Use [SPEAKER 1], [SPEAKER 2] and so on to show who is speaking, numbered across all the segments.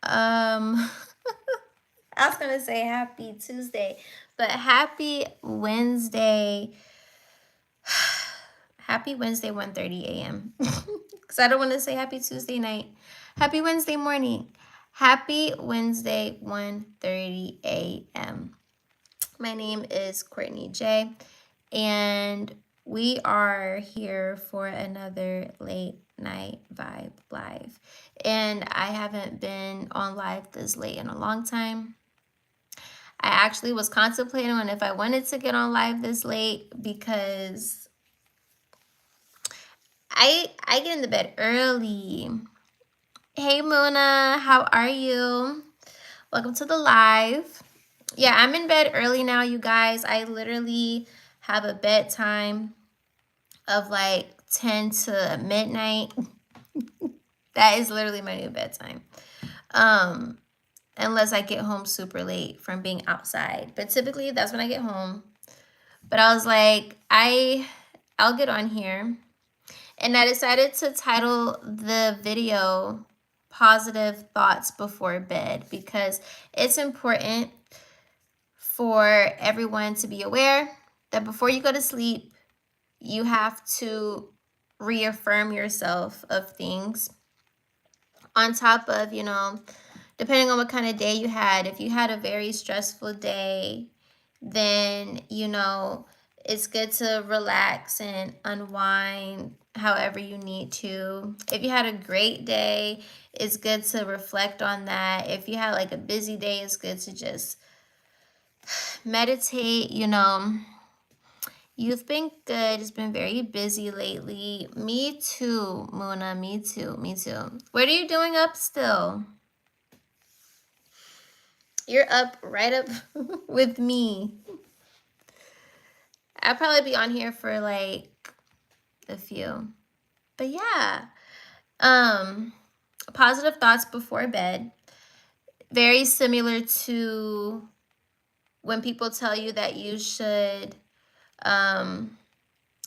[SPEAKER 1] I was gonna say happy Tuesday, but happy Wednesday. Happy Wednesday, 1:30 a.m. Because I don't want to say happy Tuesday night. Happy Wednesday morning. Happy Wednesday, 1:30 a.m. My name is Courtney J, and we are here for another late night vibe live. And I haven't been on live this late in a long time. I actually was contemplating on if I wanted to get on live this late because I get in the bed early. Hey Mona, how are you? Welcome to the live. Yeah, I'm in bed early now, you guys. I literally have a bedtime of like 10 to midnight. That is literally my new bedtime. Unless I get home super late from being outside. But typically that's when I get home. But I was like, I'll get on here. And I decided to title the video Positive Thoughts Before Bed because it's important for everyone to be aware that before you go to sleep, you have to reaffirm yourself of things on top of, depending on what kind of day you had. If you had a very stressful day, then, it's good to relax and unwind however you need to. If you had a great day, it's good to reflect on that. If you had like a busy day, it's good to just meditate. You've been good. It's been very busy lately. Me too, Mona. Me too. What are you doing up still? You're up right up with me. I'll probably be on here for like a few. But yeah. Positive thoughts before bed. Very similar to when people tell you that you should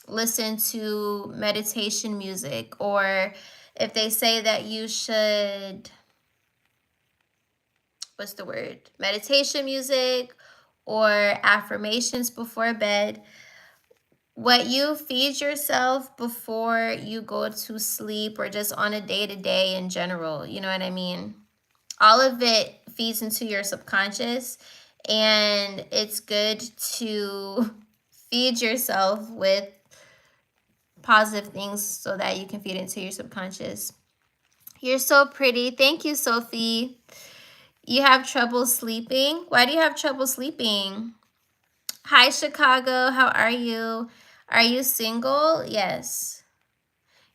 [SPEAKER 1] listen to meditation music, or if they say that you should, meditation music or affirmations before bed. What you feed yourself before you go to sleep, or just on a day-to-day in general, you know what I mean? All of it feeds into your subconscious, and it's good to feed yourself with positive things so that you can feed into your subconscious. You're so pretty. Thank you, Sophie. You have trouble sleeping? Why do you have trouble sleeping? Hi, Chicago. How are you? Are you single? Yes.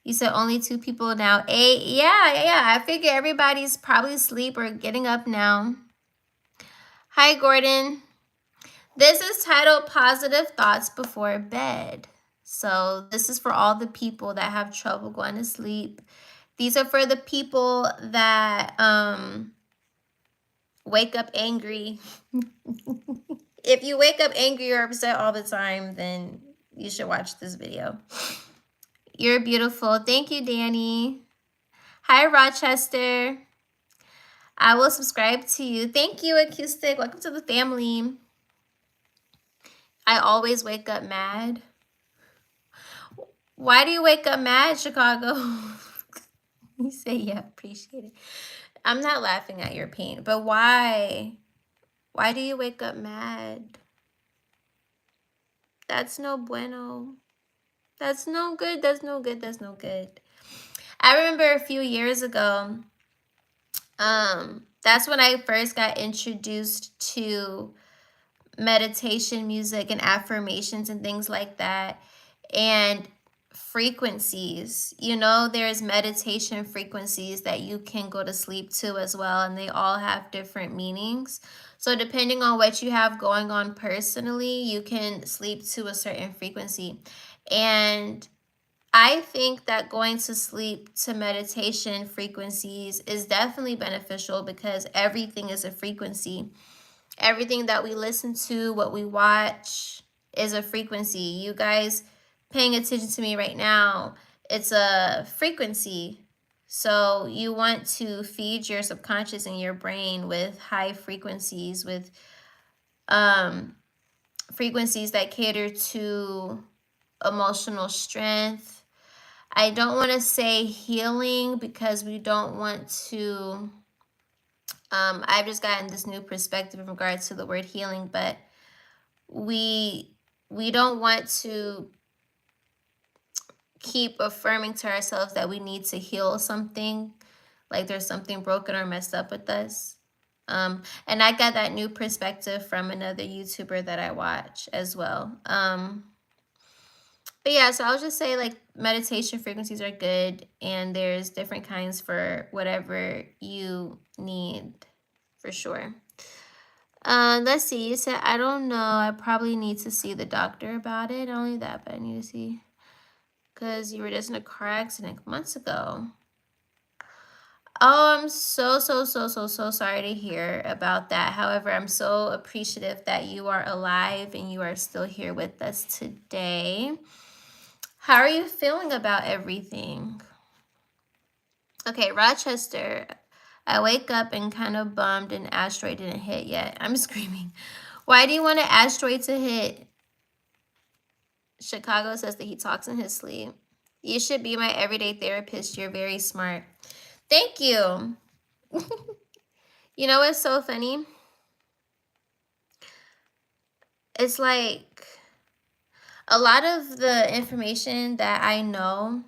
[SPEAKER 1] You said only 2 people now. 8. Yeah. I figure everybody's probably asleep or getting up now. Hi, Gordon. This is titled Positive Thoughts Before Bed. So this is for all the people that have trouble going to sleep. These are for the people that wake up angry. If you wake up angry or upset all the time, then you should watch this video. You're beautiful. Thank you, Danny. Hi, Rochester. I will subscribe to you. Thank you, Acoustic. Welcome to the family. I always wake up mad. Why do you wake up mad, Chicago? You say, yeah, appreciate it. I'm not laughing at your pain, but why? Why do you wake up mad? That's no bueno. That's no good. That's no good. That's no good. I remember a few years ago, that's when I first got introduced to meditation music and affirmations and things like that, and frequencies. There's meditation frequencies that you can go to sleep to as well, and they all have different meanings. So depending on what you have going on personally, you can sleep to a certain frequency. And I think that going to sleep to meditation frequencies is definitely beneficial because everything is a frequency. Everything that we listen to, what we watch, is a frequency. You guys paying attention to me right now, it's a frequency. So you want to feed your subconscious and your brain with high frequencies, with frequencies that cater to emotional strength. I don't want to say healing because we don't want to. I've just gotten this new perspective in regards to the word healing, but we don't want to keep affirming to ourselves that we need to heal something, like there's something broken or messed up with us. And I got that new perspective from another YouTuber that I watch as well. But yeah, so I'll just say like meditation frequencies are good, and there's different kinds for whatever you need, for sure. Let's see. You said, I don't know. I probably need to see the doctor about it. Not only that, but I need to see, because you were just in a car accident months ago. Oh, I'm so sorry to hear about that. However, I'm so appreciative that you are alive and you are still here with us today. How are you feeling about everything? Okay, Rochester. I wake up and kind of bummed an asteroid didn't hit yet. I'm screaming. Why do you want an asteroid to hit? Chicago says that he talks in his sleep. You should be my everyday therapist. You're very smart. Thank you. You know what's so funny? It's like a lot of the information that I know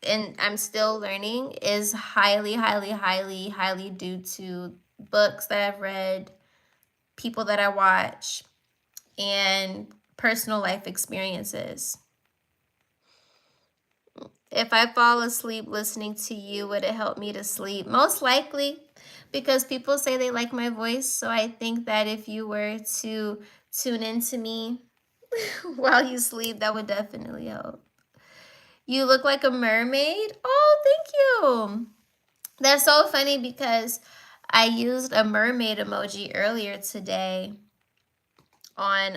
[SPEAKER 1] and I'm still learning is highly due to books that I've read, people that I watch, and personal life experiences. If I fall asleep listening to you, would it help me to sleep? Most likely, because people say they like my voice. So I think that if you were to tune into me while you sleep, that would definitely help. You look like a mermaid. Oh, thank you. That's so funny because I used a mermaid emoji earlier today on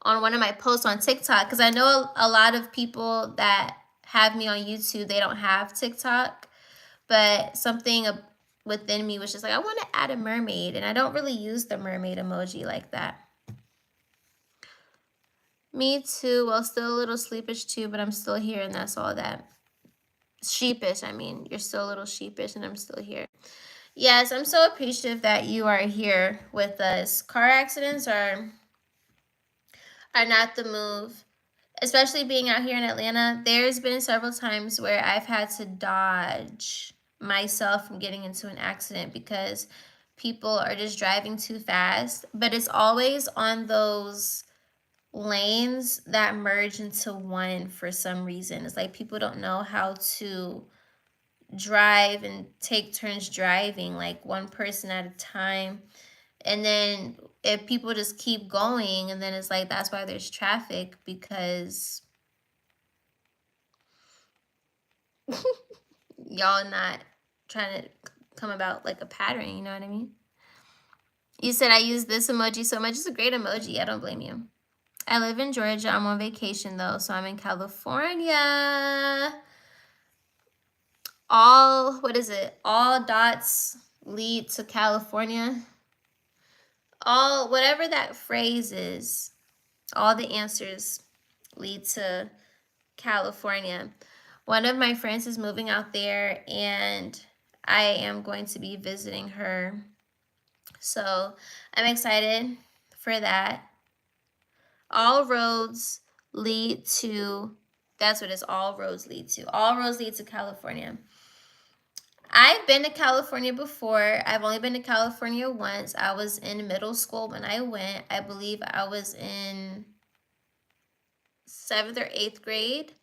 [SPEAKER 1] one of my posts on TikTok, because I know a lot of people that have me on YouTube, they don't have TikTok, but something within me was just like, I want to add a mermaid, and I don't really use the mermaid emoji like that. Me too. Well, still a little sleepish too, but I'm still here, and that's all that. Sheepish, I mean. You're still a little sheepish, and I'm still here. Yes, I'm so appreciative that you are here with us. Car accidents are not the move, especially being out here in Atlanta. There's been several times where I've had to dodge myself from getting into an accident because people are just driving too fast. But it's always on those lanes that merge into one for some reason. It's like people don't know how to drive and take turns driving, like one person at a time. And then if people just keep going, and then it's like that's why there's traffic, because y'all not trying to come about like a pattern, you know what I mean? You said I use this emoji so much. It's a great emoji. I don't blame you. I live in Georgia. I'm on vacation though, so I'm in California. What is it? All dots lead to California. Whatever that phrase is, all the answers lead to California. One of my friends is moving out there, and I am going to be visiting her. So I'm excited for that. All roads lead to, that's what it's, all roads lead to. All roads lead to California. I've been to California before. I've only been to California once. I was in middle school when I went. I believe I was in 7th or 8th grade.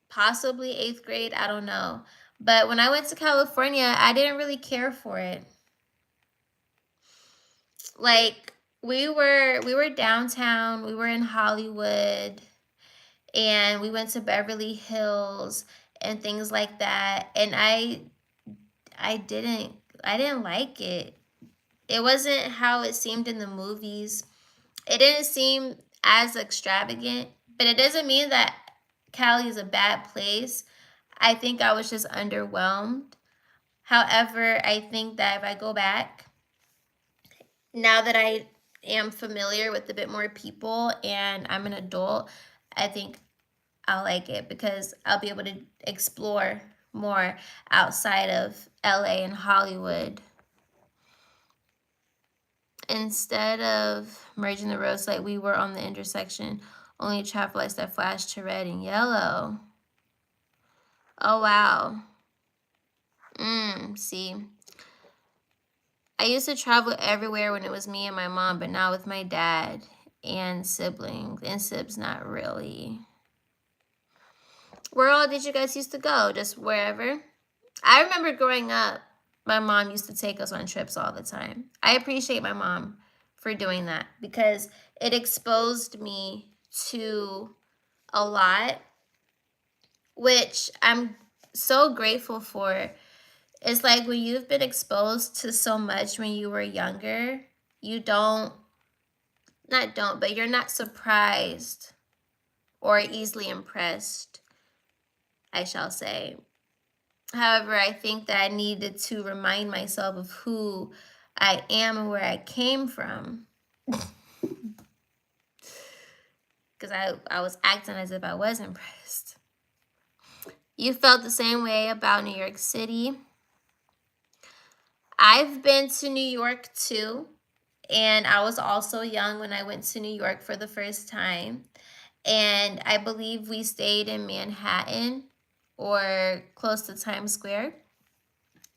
[SPEAKER 1] Possibly 8th grade. I don't know. But when I went to California, I didn't really care for it. Like, we were downtown. We were in Hollywood. And we went to Beverly Hills and things like that. And I didn't like it. It wasn't how it seemed in the movies. It didn't seem as extravagant, but it doesn't mean that Cali is a bad place. I think I was just underwhelmed. However, I think that if I go back, now that I am familiar with a bit more people and I'm an adult, I think I'll like it because I'll be able to explore more outside of LA and Hollywood. Instead of merging the roads like we were on the intersection, only traffic lights that flash to red and yellow. Oh, wow. See. I used to travel everywhere when it was me and my mom, but now with my dad and siblings. And sibs, not really. Where all did you guys used to go? Just wherever? I remember growing up, my mom used to take us on trips all the time. I appreciate my mom for doing that because it exposed me to a lot, which I'm so grateful for. It's like when you've been exposed to so much when you were younger, you but you're not surprised or easily impressed, I shall say. However, I think that I needed to remind myself of who I am and where I came from. Because I was acting as if I was impressed. You felt the same way about New York City. I've been to New York too. And I was also young when I went to New York for the first time. And I believe we stayed in Manhattan or close to Times Square.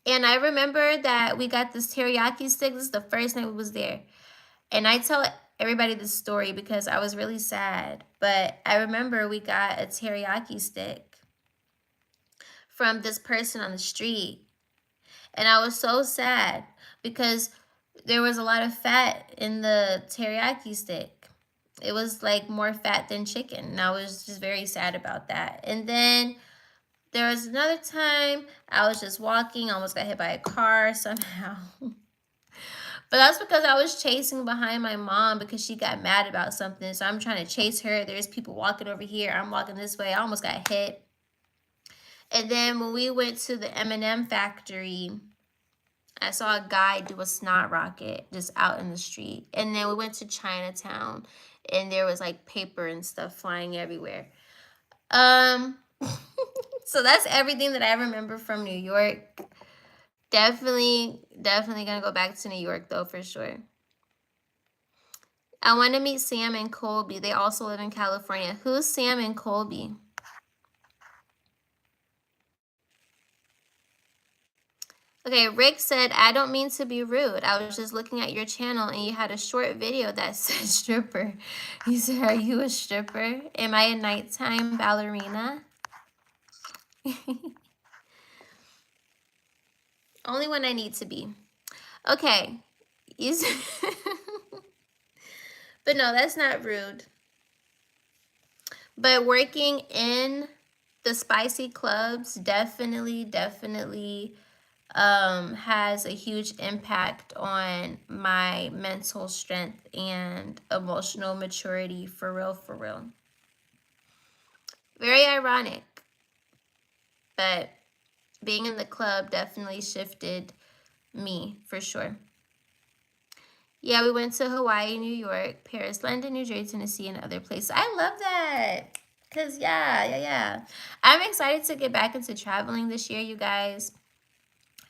[SPEAKER 1] And I remember that we got this teriyaki stick. This is the first night we was there. And I tell everybody this story because I was really sad. But I remember we got a teriyaki stick from this person on the street. And I was so sad because there was a lot of fat in the teriyaki stick. It was like more fat than chicken. And I was just very sad about that. And then there was another time I was just walking, almost got hit by a car somehow. But that's because I was chasing behind my mom because she got mad about something. So I'm trying to chase her. There's people walking over here. I'm walking this way. I almost got hit. And then when we went to the M&M factory, I saw a guy do a snot rocket just out in the street. And then we went to Chinatown and there was like paper and stuff flying everywhere. So that's everything that I remember from New York. Definitely gonna go back to New York though, for sure. I want to meet Sam and Colby. They also live in California. Who's Sam and Colby? Okay, Rick said, I don't mean to be rude. I was just looking at your channel and you had a short video that said stripper. He said, are you a stripper? Am I a nighttime ballerina? Only when I need to be. Okay. But no, that's not rude. But working in the spicy clubs definitely has a huge impact on my mental strength and emotional maturity, for real. Very ironic, but being in the club definitely shifted me, for sure. Yeah, we went to Hawaii, New York, Paris, London, New Jersey, Tennessee, and other places. I love that. Because, yeah. I'm excited to get back into traveling this year, you guys.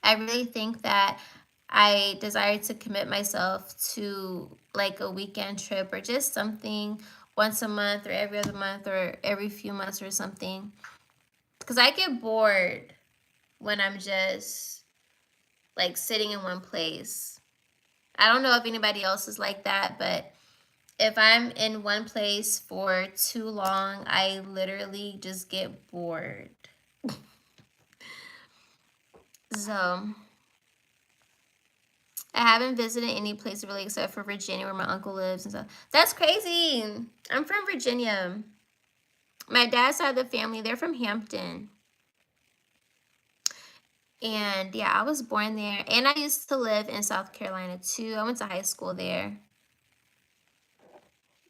[SPEAKER 1] I really think that I desire to commit myself to like a weekend trip or just something once a month or every other month or every few months or something. Because I get bored when I'm just like sitting in one place. I don't know if anybody else is like that, but if I'm in one place for too long, I literally just get bored. So I haven't visited any place really except for Virginia where my uncle lives and stuff. That's crazy. I'm from Virginia. My dad's side of the family, they're from Hampton. And yeah, I was born there. And I used to live in South Carolina too. I went to high school there.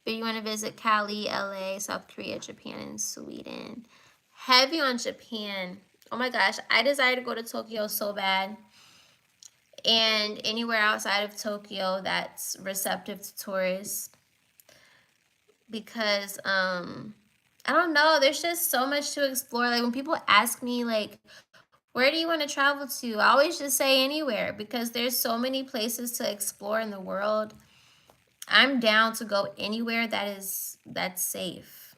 [SPEAKER 1] But you want to visit Cali, LA, South Korea, Japan, and Sweden. Heavy on Japan. Oh my gosh, I desire to go to Tokyo so bad. And anywhere outside of Tokyo that's receptive to tourists. Because I don't know, there's just so much to explore. Like when people ask me like, where do you want to travel to? I always just say anywhere, because there's so many places to explore in the world. I'm down to go anywhere that's safe.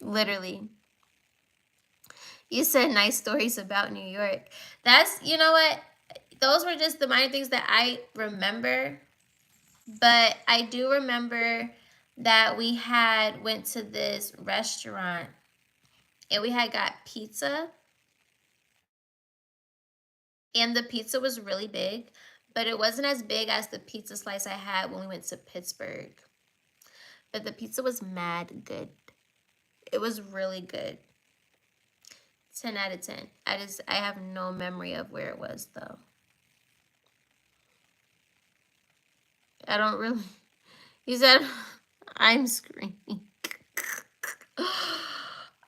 [SPEAKER 1] Literally. You said nice stories about New York. That's, you know what? Those were just the minor things that I remember. But I do remember that we had went to this restaurant and we had got pizza. And the pizza was really big, but it wasn't as big as the pizza slice I had when we went to Pittsburgh. But the pizza was mad good. It was really good. 10 out of 10. I have no memory of where it was though. I don't really. You said I'm screaming.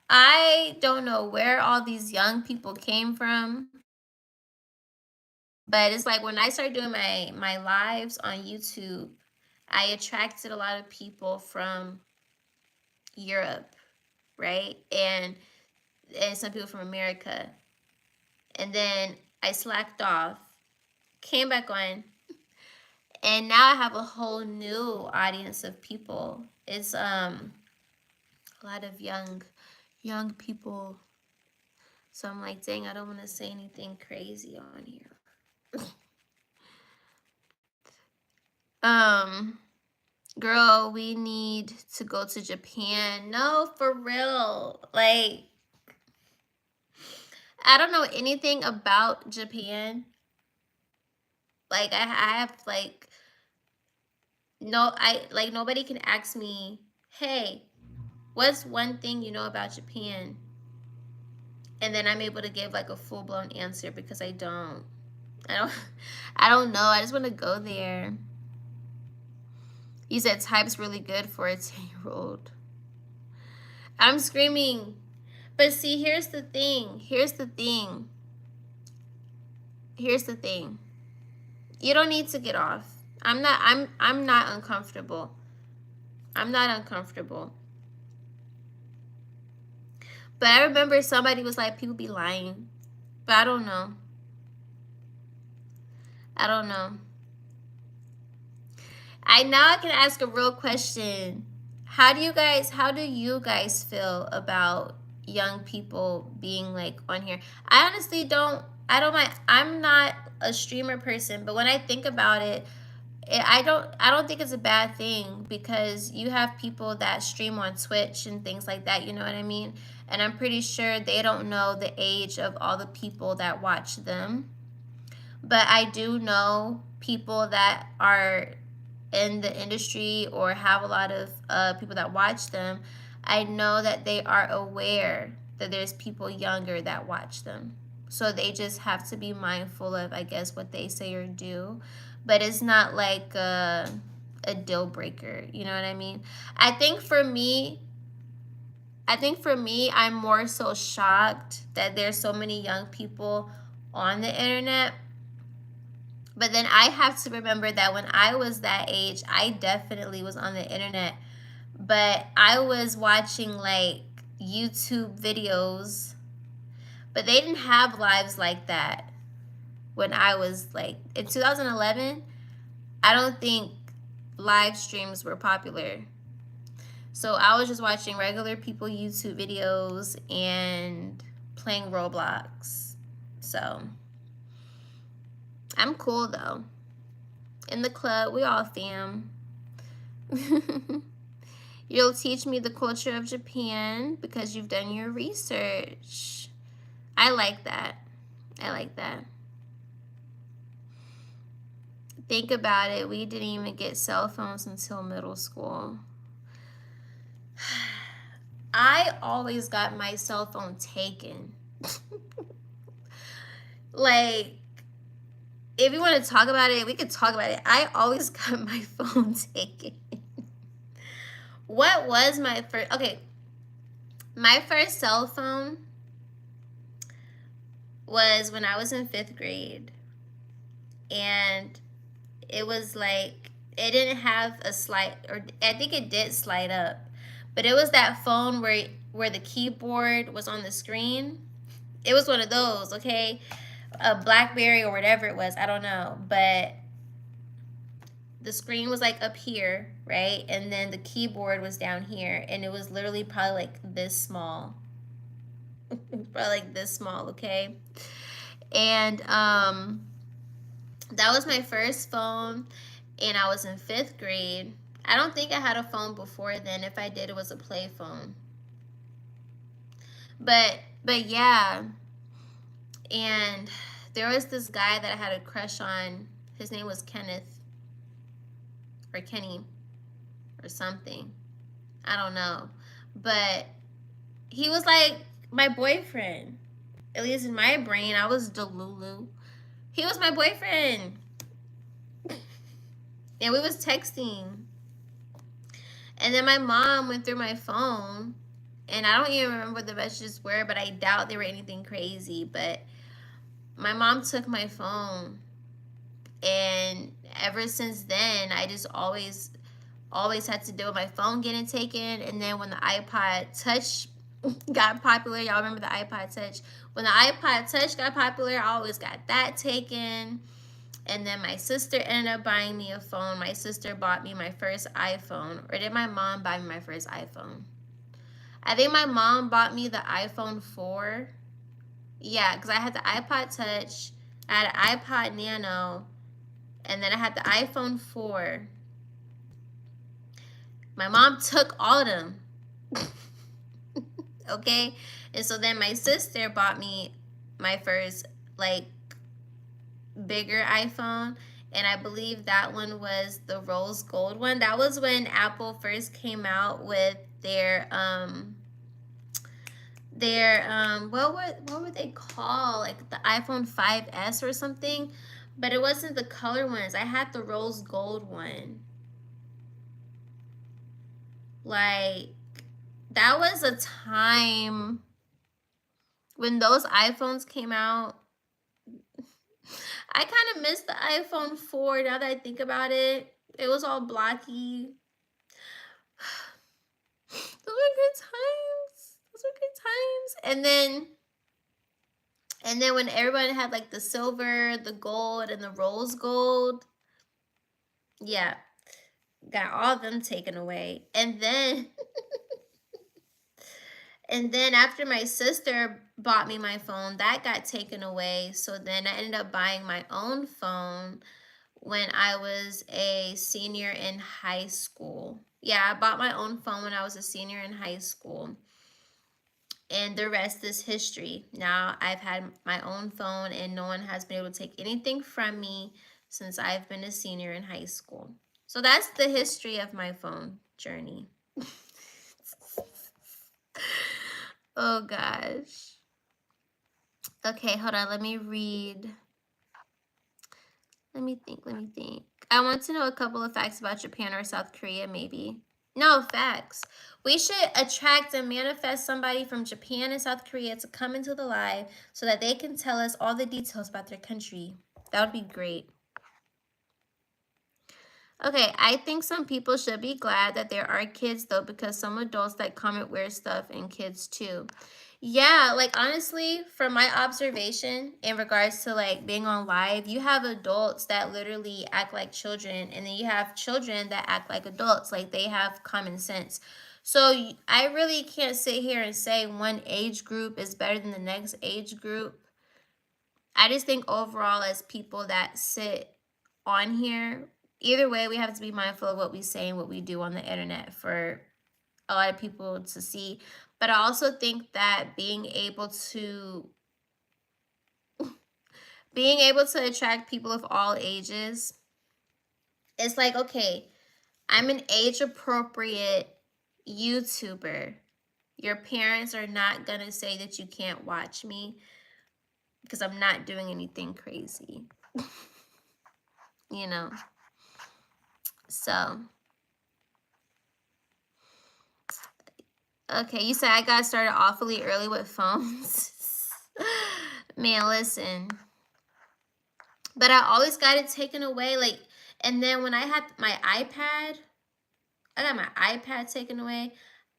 [SPEAKER 1] I don't know where all these young people came from. But it's like when I started doing my lives on YouTube, I attracted a lot of people from Europe, right? And some people from America. And then I slacked off, came back on, and now I have a whole new audience of people. It's a lot of young people. So I'm like, dang, I don't want to say anything crazy on here. Girl, we need to go to Japan. No, for real. Like, I don't know anything about Japan. Like, I have, like, nobody can ask me, hey, what's one thing you know about Japan? And then I'm able to give, like, a full-blown answer because I don't know. I just want to go there. You said type's really good for a 10-year-old. I'm screaming. But see, here's the thing. You don't need to get off. I'm not uncomfortable. But I remember somebody was like, people be lying. But I don't know. Now I can ask a real question. How do you guys feel about young people being like on here? I honestly don't mind. I'm not a streamer person, but when I think about it, I don't think it's a bad thing, because you have people that stream on Twitch and things like that, you know what I mean? And I'm pretty sure they don't know the age of all the people that watch them. But I do know people that are in the industry or have a lot of people that watch them. I know that they are aware that there's people younger that watch them. So they just have to be mindful of, I guess, what they say or do. But it's not like a deal breaker. You know what I mean? I think for me, I'm more so shocked that there's so many young people on the internet. But then I have to remember that when I was that age, I definitely was on the internet. But I was watching like YouTube videos. But they didn't have lives like that when I was like, in 2011, I don't think live streams were popular. So I was just watching regular people YouTube videos and playing Roblox. So I'm cool though. In the club, we all fam. You'll teach me the culture of Japan because you've done your research. I like that. Think about it. We didn't even get cell phones until middle school. I always got my cell phone taken. Like, if you want to talk about it, we could talk about it. I always got my phone taken. What was my first? Okay, my first cell phone was when I was in 5th grade, and it was like it didn't have a slide, or I think it did slide up, but it was that phone where the keyboard was on the screen. It was one of those, okay, a BlackBerry or whatever it was, I don't know, but the screen was like up here, right, and then the keyboard was down here, and it was literally probably like this small, probably like this small, okay, and that was my first phone, and I was in 5th grade. I don't think I had a phone before then. If I did, it was a play phone. But yeah, and there was this guy that I had a crush on. His name was Kenneth or Kenny or something. I don't know. But he was like my boyfriend. At least in my brain, I was Delulu. He was my boyfriend. And we was texting. And then my mom went through my phone, and I don't even remember what the messages were, but I doubt they were anything crazy. But my mom took my phone, and ever since then, I just always had to deal with my phone getting taken. And then when the iPod Touch got popular, y'all remember the iPod Touch? When the iPod Touch got popular, I always got that taken. And then my sister ended up buying me a phone. My sister bought me my first iPhone. Or did my mom buy me my first iPhone? I think my mom bought me the iPhone 4. Yeah, because I had the iPod Touch, I had an iPod Nano, and then I had the iPhone 4. My mom took all of them. Okay? And so then my sister bought me my first, like, bigger iPhone, and I believe that one was the rose gold one. That was when Apple first came out with their what would they call, like the iPhone 5S or something, but it wasn't the color ones. I had the rose gold one. Like, that was a time when those iPhones came out. I kind of miss the iPhone 4 now that I think about it. It was all blocky. Those were good times. Those were good times. And then when everyone had like the silver, the gold, and the rose gold, yeah, got all of them taken away. And then after my sister bought me my phone, that got taken away. So then I ended up buying my own phone when I was a senior in high school. Yeah, I bought my own phone when I was a senior in high school. And the rest is history. Now I've had my own phone, and no one has been able to take anything from me since I've been a senior in high school. So that's the history of my phone journey. Oh gosh. Okay, hold on. Let me read. Let me think. I want to know a couple of facts about Japan or South Korea, maybe. No, facts. We should attract and manifest somebody from Japan and South Korea to come into the live so that they can tell us all the details about their country. That would be great. Okay, I think some people should be glad that there are kids, though, because some adults that comment weird stuff and kids too. Yeah, like honestly, from my observation in regards to like being on live, you have adults that literally act like children, and then you have children that act like adults, like they have common sense. So I really can't sit here and say one age group is better than the next age group. I just think overall, as people that sit on here, either way, we have to be mindful of what we say and what we do on the internet for a lot of people to see. But I also think that being able to attract people of all ages, it's like, okay, I'm an age appropriate YouTuber. Your parents are not gonna say that you can't watch me because I'm not doing anything crazy. You know. So Okay, you said I got started awfully early with phones. Man, listen. But I always got it taken away. Like, and then when I had my iPad, I got my iPad taken away.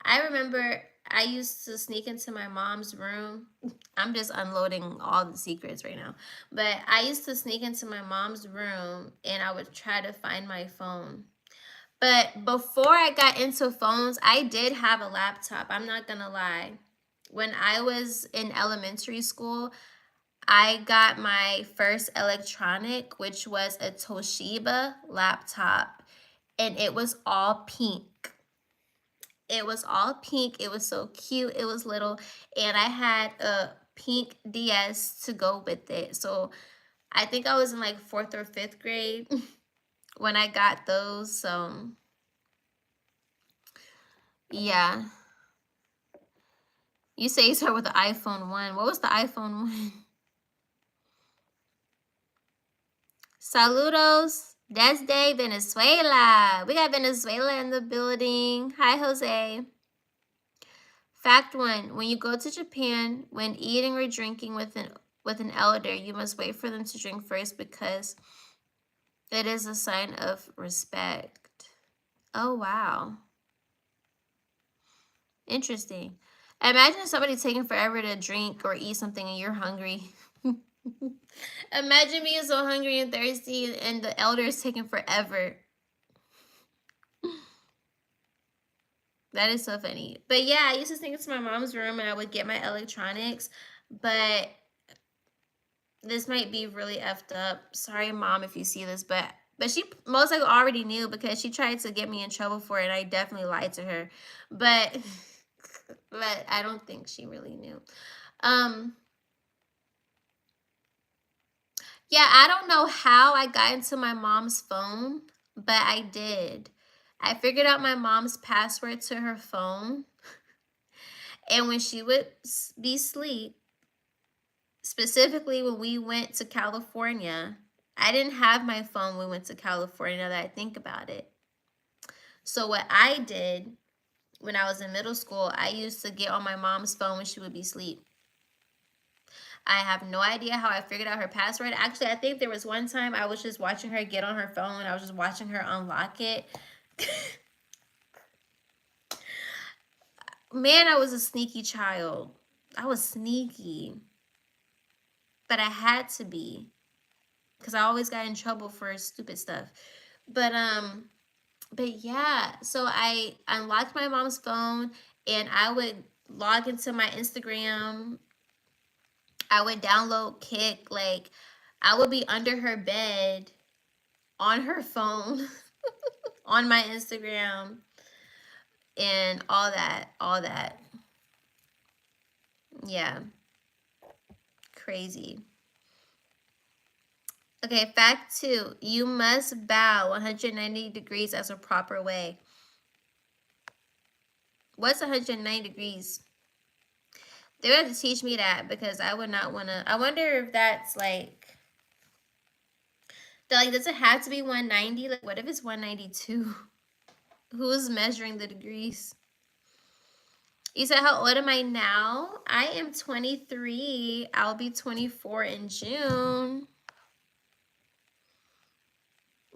[SPEAKER 1] I remember I used to sneak into my mom's room. I'm just unloading all the secrets right now. But I used to sneak into my mom's room and I would try to find my phone. But before I got into phones, I did have a laptop. I'm not going to lie. When I was in elementary school, I got my first electronic, which was a Toshiba laptop, and it was all pink. It was all pink. It was so cute. It was little, and I had a pink DS to go with it. So I think I was in like 4th or 5th grade when I got those. So yeah. You say you start with the iPhone 1. What was the iPhone 1? Saludos desde Venezuela. We got Venezuela in the building. Hi, Jose. Fact 1. When you go to Japan, when eating or drinking with an elder, you must wait for them to drink first because it is a sign of respect. Oh, wow. Interesting. Imagine somebody taking forever to drink or eat something and you're hungry. Imagine being so hungry and thirsty and the elder is taking forever. That is so funny. But yeah, I used to sneak into my mom's room and I would get my electronics. But this might be really effed up. Sorry, Mom, if you see this. But she most likely already knew because she tried to get me in trouble for it. And I definitely lied to her. But I don't think she really knew. Yeah, I don't know how I got into my mom's phone, but I did. I figured out my mom's password to her phone. And when she would be asleep, specifically when we went to California, I didn't have my phone when we went to California, now that I think about it. So what I did when I was in middle school, I used to get on my mom's phone when she would be asleep. I have no idea how I figured out her password. Actually, I think there was one time I was just watching her get on her phone. I was just watching her unlock it. Man, I was a sneaky child. I was sneaky. But I had to be. Because I always got in trouble for stupid stuff. But yeah. So I unlocked my mom's phone and I would log into my Instagram. I would download Kick. Like, I would be under her bed on her phone on my Instagram and all that. Yeah. Crazy. Okay, fact 2. You must bow 190 degrees as a proper way. What's 190 degrees? They would have to teach me that because I would not want to. I wonder if that's like does it have to be 190? Like, what if it's 192? Who's measuring the degrees? You said, how old am I now? I am 23. I'll be 24 in June.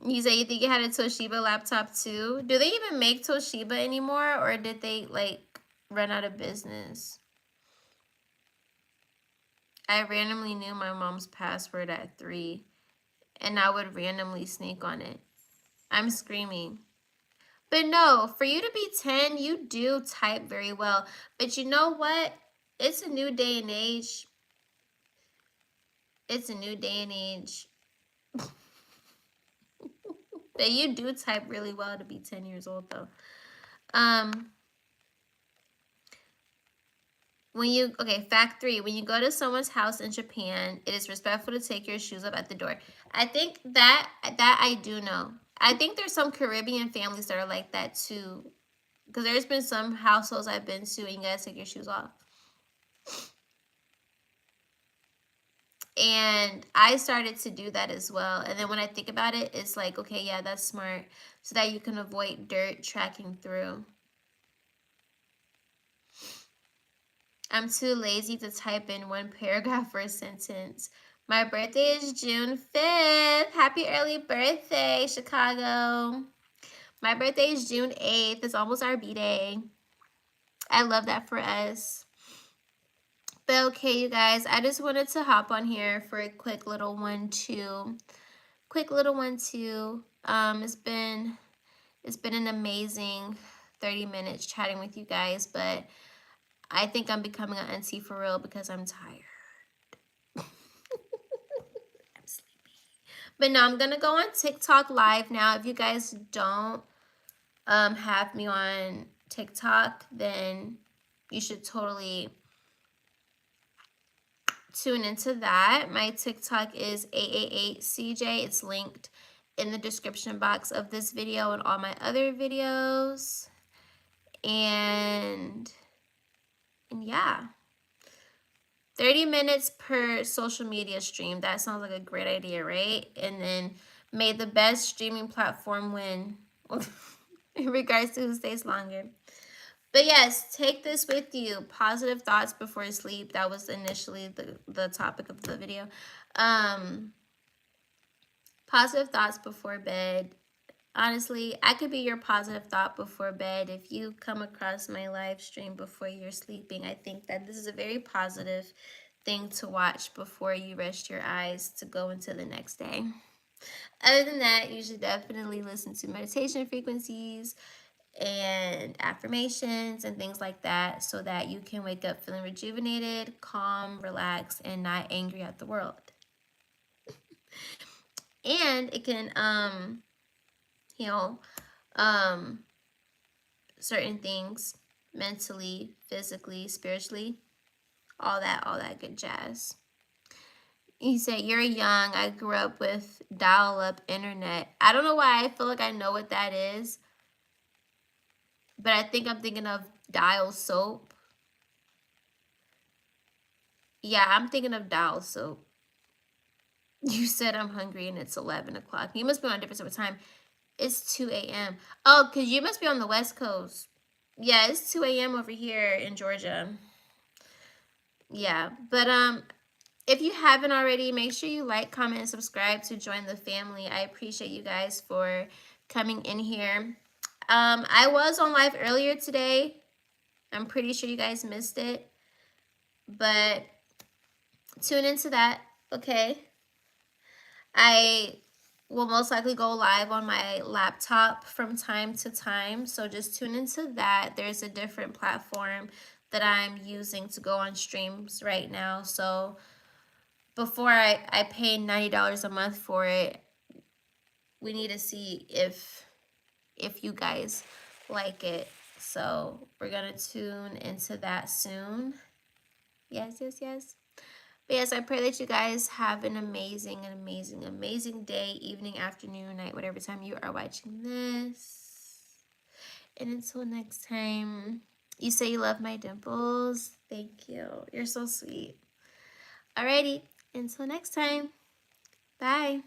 [SPEAKER 1] You say you think you had a Toshiba laptop too? Do they even make Toshiba anymore, or did they like run out of business? I randomly knew my mom's password at 3, and I would randomly sneak on it. I'm screaming. But no, for you to be 10, you do type very well. But you know what? It's a new day and age. It's a new day and age. But you do type really well to be 10 years old, though. Fact 3. When you go to someone's house in Japan, it is respectful to take your shoes up at the door. I think that I do know. I think there's some Caribbean families that are like that too. Because there's been some households I've been to and you gotta take your shoes off. And I started to do that as well. And then when I think about it, it's like, okay, yeah, that's smart. So that you can avoid dirt tracking through. I'm too lazy to type in one paragraph or a sentence. My birthday is June 5th. Happy early birthday, Chicago. My birthday is June 8th. It's almost our B-Day. I love that for us. But okay, you guys, I just wanted to hop on here for a quick little 1-2. It's been an amazing 30 minutes chatting with you guys, but I think I'm becoming an auntie for real because I'm tired. I'm sleepy. But no, I'm gonna go on TikTok live now. If you guys don't have me on TikTok, then you should totally tune into that. My TikTok is 888CJ. It's linked in the description box of this video and all my other videos. And yeah, 30 minutes per social media stream. That sounds like a great idea, right? And then may the best streaming platform win in regards to who stays longer. But yes, take this with you. Positive thoughts before sleep. That was initially the topic of the video. Positive thoughts before bed. Honestly, I could be your positive thought before bed. If you come across my live stream before you're sleeping, I think that this is a very positive thing to watch before you rest your eyes to go into the next day. Other than that, you should definitely listen to meditation frequencies and affirmations and things like that so that you can wake up feeling rejuvenated, calm, relaxed, and not angry at the world. And it can heal certain things mentally, physically, spiritually, all that good jazz. You say, you're young. I grew up with dial-up internet. I don't know why I feel like I know what that is, but I think I'm thinking of dial soap. Yeah, I'm thinking of dial soap. You said I'm hungry and it's 11 o'clock. You must be on a different time. It's 2 a.m. Oh, because you must be on the West Coast. Yeah, it's 2 a.m. over here in Georgia. Yeah, but if you haven't already, make sure you like, comment, and subscribe to join the family. I appreciate you guys for coming in here. I was on live earlier today. I'm pretty sure you guys missed it, but tune into that, okay? I will most likely go live on my laptop from time to time, so just tune into that. There's a different platform that I'm using to go on streams right now, so before I pay $90 a month for it, we need to see if you guys like it. So we're gonna tune into that soon. Yes. But yes, I pray that you guys have an amazing day, evening, afternoon, night, whatever time you are watching this. And until next time, you say you love my dimples. Thank you. You're so sweet. Alrighty, until next time. Bye.